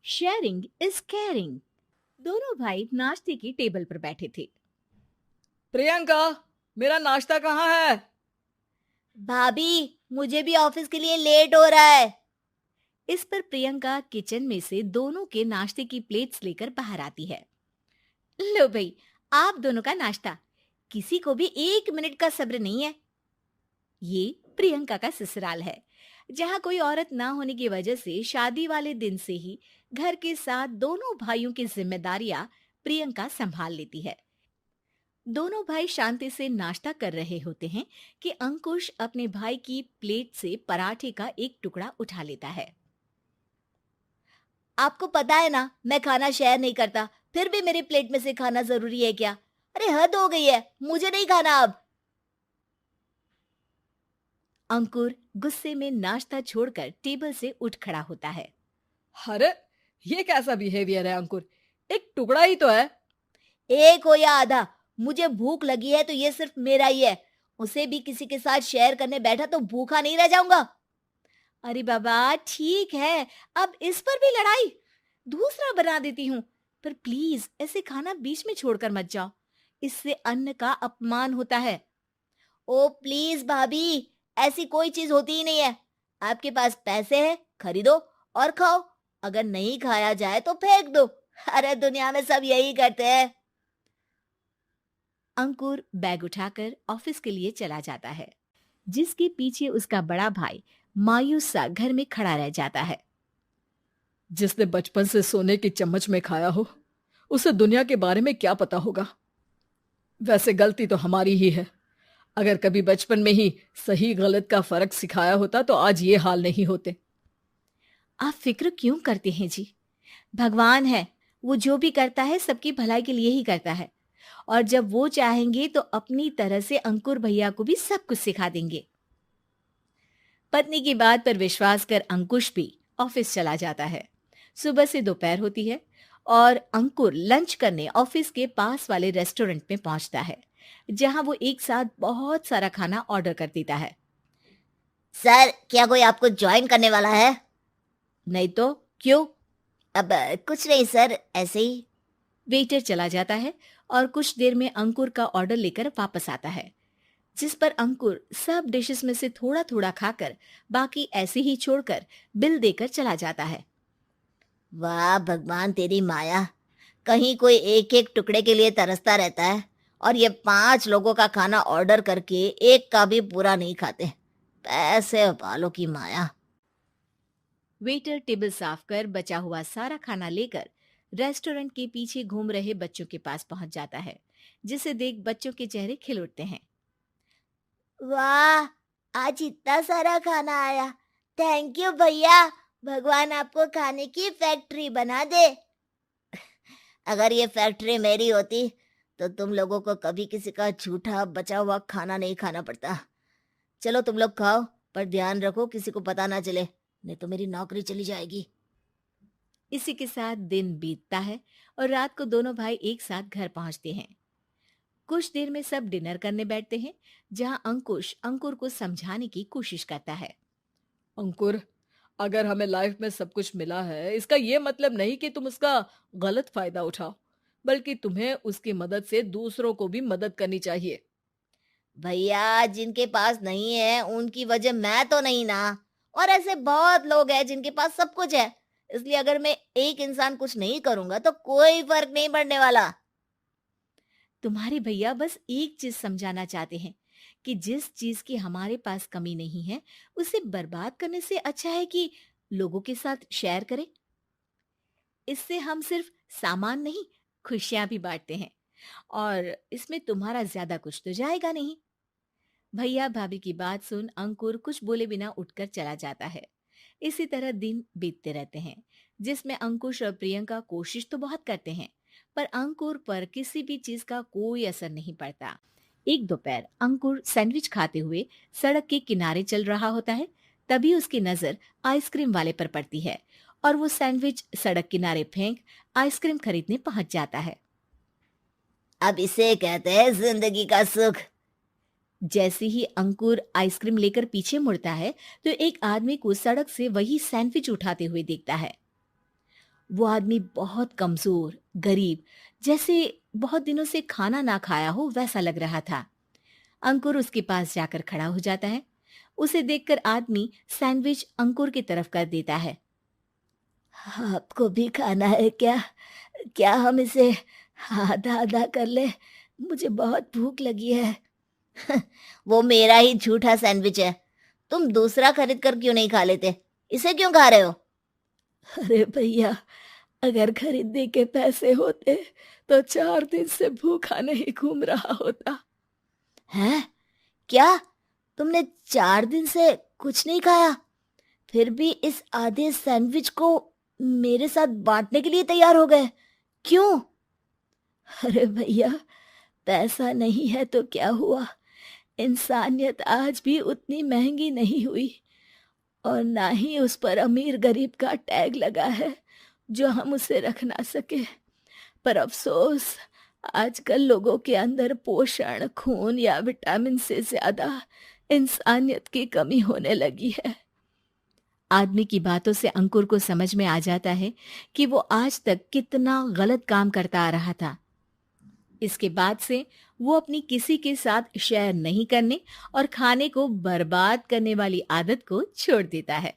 Sharing is caring. दोनों भाई नाश्ते की टेबल पर बैठे थे। प्रियंका, मेरा नाश्ता कहाँ है? भाभी, मुझे भी ऑफिस के लिए लेट हो रहा है। इस पर प्रियंका किचन में से दोनों के नाश्ते की प्लेट्स लेकर बाहर आती है। लो भाई, आप दोनों का नाश्ता। किसी को भी 1 मिनट का सब्र नहीं है। ये प्रियंका का ससुराल है, जहाँ कोई औरत ना होने की वजह से शादी वाले दिन से ही घर के साथ दोनों भाइयों की जिम्मेदारियां प्रियंका संभाल लेती है। दोनों भाई शांति से नाश्ता कर रहे होते हैं कि अंकुश अपने भाई की प्लेट से पराठे का एक टुकड़ा उठा लेता है। आपको पता है ना, मैं खाना शेयर नहीं करता, फिर भी मेरी प्लेट में से खाना जरूरी है क्या? अरे हद हो गई है, मुझे नहीं खाना अब। अंकुर गुस्से में नाश्ता छोड़कर टेबल से उठ खड़ा होता है। अरे, ये कैसा बिहेवियर है अंकुर? एक टुकड़ा ही तो है। एक हो या आधा, मुझे भूख लगी है तो ये सिर्फ मेरा ही है। उसे भी किसी के साथ शेयर करने बैठा तो भूखा नहीं रह जाऊंगा। अरे बाबा ठीक है, अब इस पर भी लड़ाई। दूसरा बना देती हूँ, पर प्लीज ऐसे खाना बीच में छोड़कर मत जाओ। इससे अन्न का अपमान होता है। ओ प्लीज भाभी, ऐसी कोई चीज होती ही नहीं है। आपके पास पैसे हैं, खरीदो और खाओ। अगर नहीं खाया जाए तो फेंक दो। अरे दुनिया में सब यही करते हैं। अंकुर बैग उठाकर ऑफिस के लिए चला जाता है, जिसके पीछे उसका बड़ा भाई मायूस सा घर में खड़ा रह जाता है। जिसने बचपन से सोने की चम्मच में खाया हो, उसे दुनिया के बारे में क्या पता होगा। वैसे गलती तो हमारी ही है। अगर कभी बचपन में ही सही गलत का फर्क सिखाया होता तो आज ये हाल नहीं होते। आप फिक्र क्यों करते हैं जी? भगवान है, वो जो भी करता है सबकी भलाई के लिए ही करता है। और जब वो चाहेंगे तो अपनी तरह से अंकुर भैया को भी सब कुछ सिखा देंगे। पत्नी की बात पर विश्वास कर अंकुश भी ऑफिस चला जाता है। सुबह से दोपहर होती है और अंकुर लंच करने ऑफिस के पास वाले रेस्टोरेंट में पहुंचता है, जहां वो एक साथ बहुत सारा खाना ऑर्डर कर देता है। सर, क्या कोई आपको ज्वाइन करने वाला है? नहीं तो क्यों? अब कुछ नहीं सर, ऐसे ही। वेटर चला जाता है और कुछ देर में अंकुर का ऑर्डर लेकर वापस आता है, जिस पर अंकुर सब डिशेस में से थोड़ा थोड़ा खाकर बाकी ऐसे ही छोड़कर बिल देकर चला जाता है। वाह भगवान, तेरी माया। कहीं कोई एक एक टुकड़े के लिए तरसता रहता है और ये 5 लोगों का खाना ऑर्डर करके एक का भी पूरा नहीं खाते। पैसे वालों की माया। वेटर टेबल साफ कर बचा हुआ सारा खाना लेकर रेस्टोरेंट के पीछे घूम रहे बच्चों के पास पहुंच जाता है, जिसे देख बच्चों के चेहरे खिल उठते हैं। वाह, आज इतना सारा खाना आया। थैंक यू भैया। भगवान आपको खाने की फैक्ट्री बना दे। अगर ये फैक्ट्री मेरी होती तो तुम लोगों को कभी किसी का झूठा बचा हुआ खाना नहीं खाना पड़ता। चलो तुम लोग खाओ, पर ध्यान रखो किसी को पता ना चले, नहीं तो मेरी नौकरी चली जाएगी। इसी के साथ दिन बीतता है और रात को दोनों भाई एक साथ घर पहुंचते हैं। कुछ देर में सब डिनर करने बैठते हैं, जहां अंकुश अंकुर को समझाने की कोशिश करता है। अंकुर, अगर हमें लाइफ में सब कुछ मिला है, इसका ये मतलब नहीं कि तुम उसका गलत फायदा उठाओ, बल्कि तुम्हें उसकी मदद से दूसरों को भी मदद करनी चाहिए। भैया, जिनके पास नहीं है उनकी वजह मैं तो नहीं ना। और ऐसे बहुत लोग हैं जिनके पास सब कुछ है। इसलिए अगर मैं एक इंसान कुछ नहीं करूंगा तो कोई फर्क नहीं पड़ने वाला। तुम्हारे भैया बस एक चीज समझाना चाहते हैं कि जिस चीज की हमारे पास कमी नहीं है, उसे बर्बाद करने से अच्छा है कि लोगों के साथ शेयर करें। इससे हम सिर्फ सामान नहीं, खुशियां भी बांटते हैं, और इसमें तुम्हारा ज्यादा कुछ तो जाएगा नहीं। भैया भाभी की बात सुन अंकुर कुछ बोले बिना उठकर चला जाता है। इसी तरह दिन बीतते रहते हैं, जिसमें अंकुश और प्रियंका कोशिश तो बहुत करते हैं, पर अंकुर पर किसी भी चीज का कोई असर नहीं पड़ता। एक दोपहर अंकुर सैंडविच खाते हुए सड़क के किनारे चल रहा होता है। तभी उसकी नजर आइसक्रीम वाले पर पड़ती है और वो सैंडविच सड़क किनारे फेंक आइसक्रीम खरीदने पहुंच जाता है। अब इसे कहते हैं जिंदगी का सुख। जैसे ही अंकुर आइसक्रीम लेकर पीछे मुड़ता है तो एक आदमी को सड़क से वही सैंडविच उठाते हुए देखता है। वो आदमी बहुत कमजोर, गरीब, जैसे बहुत दिनों से खाना ना खाया हो वैसा लग रहा था। अंकुर उसके पास जाकर खड़ा हो जाता है। उसे देखकर आदमी सैंडविच अंकुर की तरफ कर देता है। आपको भी खाना है क्या? क्या हम इसे आधा आधा कर ले? मुझे बहुत भूख लगी है। वो मेरा ही झूठा सैंडविच है। तुम दूसरा खरीद कर क्यों नहीं खा लेते? इसे क्यों खा रहे हो? अरे भैया, अगर खरीदने के पैसे होते तो 4 दिन से भूखा नहीं घूम रहा होता। हैं? क्या? तुमने 4 दिन से कुछ नहीं खाया, फिर भी इस आधे सैंडविच को मेरे साथ बांटने के लिए तैयार हो गए? क्यों? अरे भैया, पैसा नहीं है तो क्या हुआ, इंसानियत आज भी उतनी महंगी नहीं हुई, और ना ही उस पर अमीर गरीब का टैग लगा है जो हम उसे रख ना सके। पर अफसोस, आजकल लोगों के अंदर पोषण, खून या विटामिन से ज्यादा इंसानियत की कमी होने लगी है। आदमी की बातों से अंकुर को समझ में आ जाता है कि वो आज तक कितना गलत काम करता आ रहा था। इसके बाद से वो अपनी किसी के साथ शेयर नहीं करने और खाने को बर्बाद करने वाली आदत को छोड़ देता है।